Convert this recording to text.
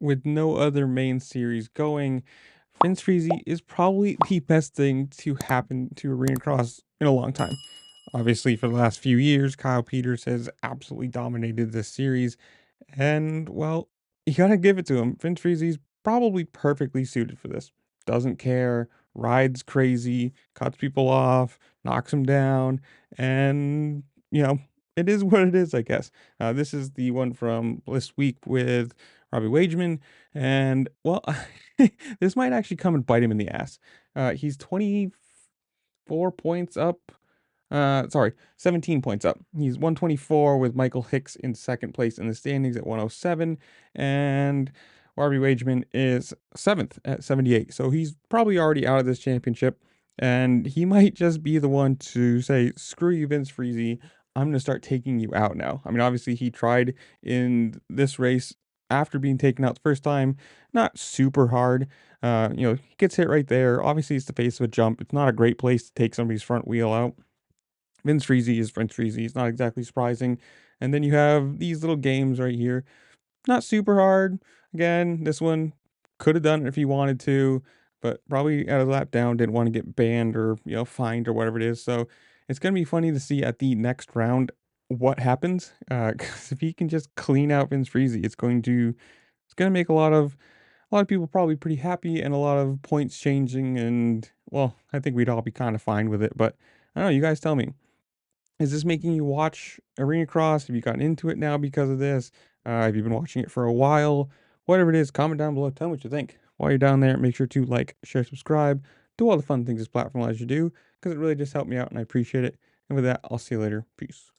with no other main series going, Vince Friese is probably the best thing to happen to Arenacross in a long time. Obviously, for the last few years, Kyle Peters has absolutely dominated this series, and well, you gotta give it to him. Vince Friese's probably perfectly suited for this. Doesn't care, rides crazy, cuts people off, knocks them down, and you know, it is what it is, I guess. This is the one from this week with Robbie Wageman, and well, this might actually come and bite him in the ass. He's 24 points up. Sorry, 17 points up. He's 124 with Michael Hicks in second place in the standings at 107, and Robbie Wageman is seventh at 78. So he's probably already out of this championship, and he might just be the one to say, "Screw you, Vince Friese. I'm going to start taking you out now." I mean, obviously he tried in this race after being taken out the first time, not super hard. He gets hit right there. Obviously, it's the face of a jump. It's not a great place to take somebody's front wheel out. Vince Friese is Vince Friese. It's not exactly surprising. And then you have these little games right here. Not super hard. Again, this one could have done it if he wanted to, but probably at a lap down didn't want to get banned or fined or whatever it is. So it's gonna be funny to see at the next round what happens. Because if he can just clean out Vince Friese, it's gonna make a lot of people probably pretty happy and a lot of points changing. And well, I think we'd all be kind of fine with it. But I don't know. You guys tell me. Is this making you watch Arenacross? Have you gotten into it now because of this? Have you been watching it for a while? Whatever it is, comment down below. Tell me what you think. While you're down there, make sure to like, share, subscribe, do all the fun things this platform allows you to do, because it really just helped me out and I appreciate it. And with that, I'll see you later. Peace.